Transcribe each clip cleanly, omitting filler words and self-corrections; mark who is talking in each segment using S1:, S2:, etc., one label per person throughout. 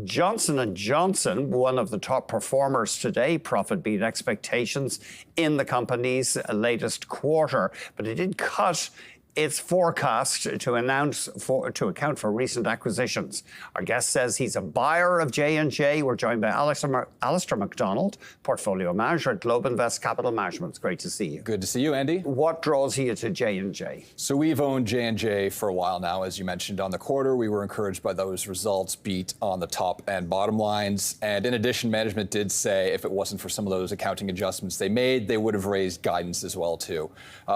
S1: Johnson & Johnson, one of the top performers today, profit beat expectations in the company's latest quarter, but it did cut its forecast to account for recent acquisitions. Our guest says he's a buyer of J&J. We're joined by Alistair MacDonald, portfolio manager at GlobeInvest Capital Management. It's great to see you.
S2: Good to see you, Andy.
S1: What draws you to J&J?
S2: So we've owned J&J for a while now. As you mentioned on the quarter, we were encouraged by those results, beat on the top and bottom lines. And in addition, management did say if it wasn't for some of those accounting adjustments they made, they would have raised guidance as well, too.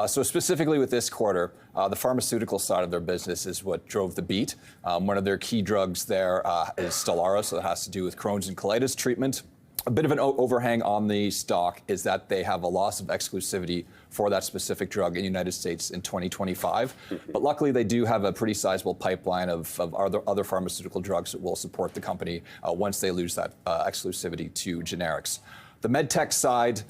S2: So specifically with this quarter, the pharmaceutical side of their business is what drove the beat. One of their key drugs there is Stelara, so it has to do with Crohn's and colitis treatment. A bit of an overhang on the stock is that they have a loss of exclusivity for that specific drug in the United States in 2025. But luckily, they do have a pretty sizable pipeline of other pharmaceutical drugs that will support the company once they lose that exclusivity to generics. The medtech side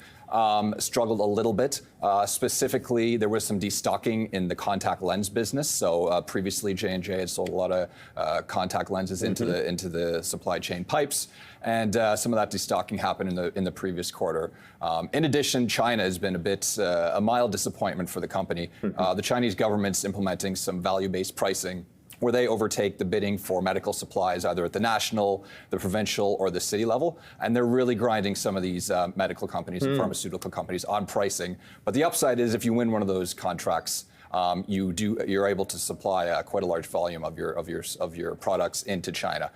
S2: struggled a little bit. Specifically, there was some destocking in the contact lens business. So previously, J&J had sold a lot of contact lenses into the supply chain pipes, and some of that destocking happened in the previous quarter. In addition, China has been a mild disappointment for the company. The Chinese government's implementing some value-based pricing, where they overtake the bidding for medical supplies, either at the national, the provincial, or the city level. And they're really grinding some of these medical companies and pharmaceutical companies on pricing. But the upside is if you win one of those contracts, you're able to supply quite a large volume of your products into China.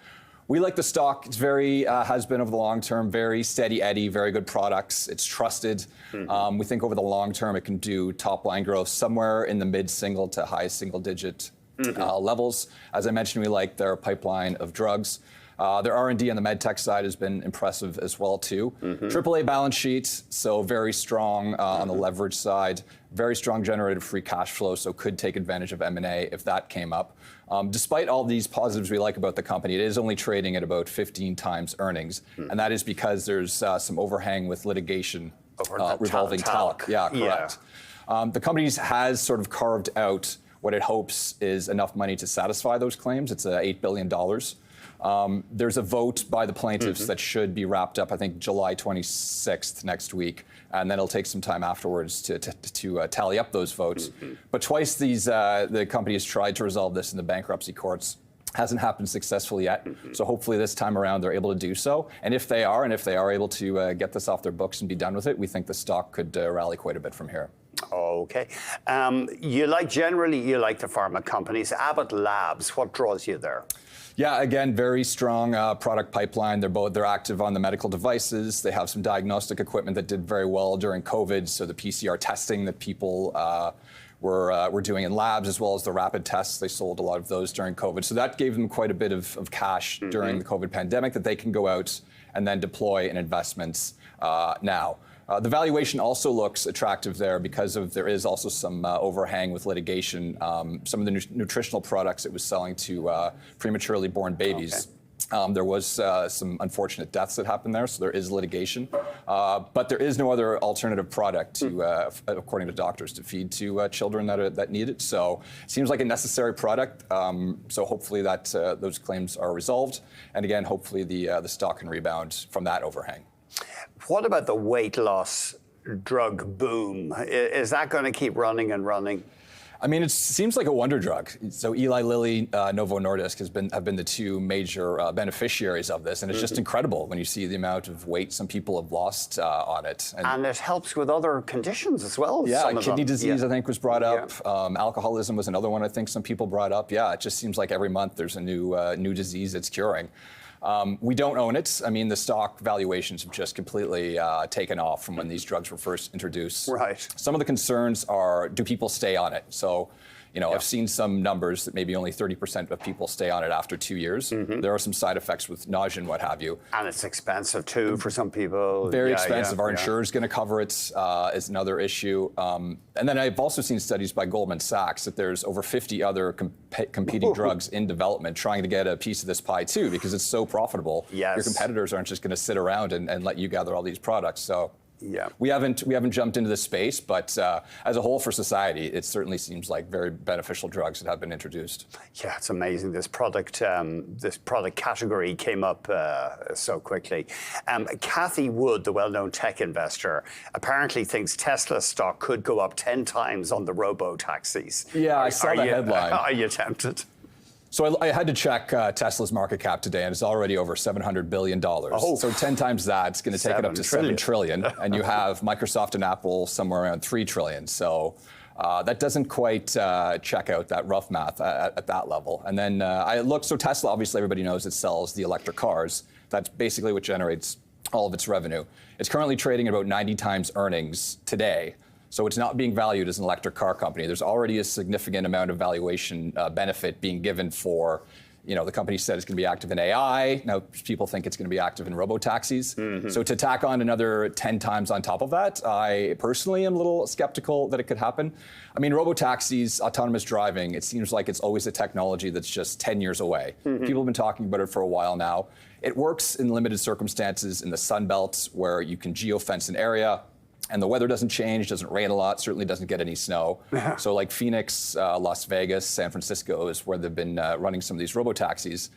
S2: We like the stock. It's has been over the long term, very steady Eddie, very good products. It's trusted. We think over the long term, it can do top line growth somewhere in the mid-single to high single digit levels. As I mentioned, we like their pipeline of drugs. Their R&D on the medtech side has been impressive as well, too. AAA balance sheet, so very strong on the leverage side. Very strong generated free cash flow, so could take advantage of M&A if that came up. Despite all these positives we like about the company, it is only trading at about 15 times earnings. And that is because there's some overhang with litigation revolving talc. Yeah, correct. The company has sort of carved out what it hopes is enough money to satisfy those claims. It's $8 billion. There's a vote by the plaintiffs that should be wrapped up, I think, July 26th next week. And then it'll take some time afterwards to tally up those votes. But twice the company has tried to resolve this in the bankruptcy courts. Hasn't happened successfully yet. So hopefully this time around they're able to do so. And if they are able to get this off their books and be done with it, we think the stock could rally quite a bit from here.
S1: Okay. You like the pharma companies. Abbott Labs, what draws you there?
S2: Yeah, again, very strong product pipeline. They're active on the medical devices. They have some diagnostic equipment that did very well during COVID. So the PCR testing that people were doing in labs, as well as the rapid tests, they sold a lot of those during COVID. So that gave them quite a bit of cash during the COVID pandemic that they can go out and then deploy in investments now. The valuation also looks attractive there because there is also some overhang with litigation. Some of the nutritional products it was selling to prematurely born babies. There was some unfortunate deaths that happened there, so there is litigation. But there is no other alternative product, according to doctors, to feed to children that need it. So it seems like a necessary product. So hopefully those claims are resolved. And again, hopefully the stock can rebound from that overhang.
S1: What about the weight loss drug boom? Is that going to keep running and running?
S2: I mean, it seems like a wonder drug. So Eli Lilly, Novo Nordisk have been the two major beneficiaries of this, and it's just incredible when you see the amount of weight some people have lost on it.
S1: And it helps with other conditions as well.
S2: Yeah, kidney disease, I think, was brought up. Alcoholism was another one I think some people brought up. Yeah, it just seems like every month there's a new disease it's curing. We don't own it. I mean, the stock valuations have just completely taken off from when these drugs were first introduced.
S1: Right.
S2: Some of the concerns are, do people stay on it? So, I've seen some numbers that maybe only 30% of people stay on it after 2 years. There are some side effects with nausea and what have you.
S1: And it's expensive, too, for some people.
S2: Very expensive. Our insurer's going to cover it is another issue. And then I've also seen studies by Goldman Sachs that there's over 50 other competing drugs in development trying to get a piece of this pie, too, because it's so profitable.
S1: Yes.
S2: Your competitors aren't just going to sit around and let you gather all these products. So
S1: Yeah.
S2: We haven't jumped into this space, but as a whole for society, it certainly seems like very beneficial drugs that have been introduced.
S1: Yeah, it's amazing. This product category came up so quickly. Kathy Wood, the well-known tech investor, apparently thinks Tesla stock could go up 10 times on the robo-taxis.
S2: Yeah, I saw that headline.
S1: Are you tempted?
S2: So I had to check Tesla's market cap today, and it's already over $700 billion.
S1: Oh.
S2: So 10 times that, it's going to take it up to $7 trillion. And you have Microsoft and Apple somewhere around $3 trillion. So that doesn't quite check out that rough math at that level. And then I looked, so Tesla, obviously everybody knows it sells the electric cars. That's basically what generates all of its revenue. It's currently trading at about 90 times earnings today. So it's not being valued as an electric car company. There's already a significant amount of valuation benefit being given for, the company said it's going to be active in AI. Now people think it's going to be active in robo-taxis. Mm-hmm. So to tack on another 10 times on top of that, I personally am a little skeptical that it could happen. I mean, robo-taxis, autonomous driving, it seems like it's always a technology that's just 10 years away. Mm-hmm. People have been talking about it for a while now. It works in limited circumstances in the Sun Belt where you can geofence an area, and the weather doesn't change, doesn't rain a lot, certainly doesn't get any snow. So like Phoenix, Las Vegas, San Francisco is where they've been running some of these robo-taxis.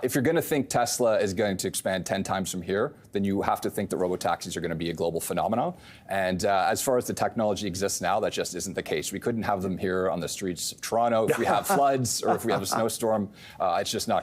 S2: If you're going to think Tesla is going to expand 10 times from here, then you have to think that robo-taxis are going to be a global phenomenon. And as far as the technology exists now, that just isn't the case. We couldn't have them here on the streets of Toronto if we have floods or if we have a snowstorm. It's just not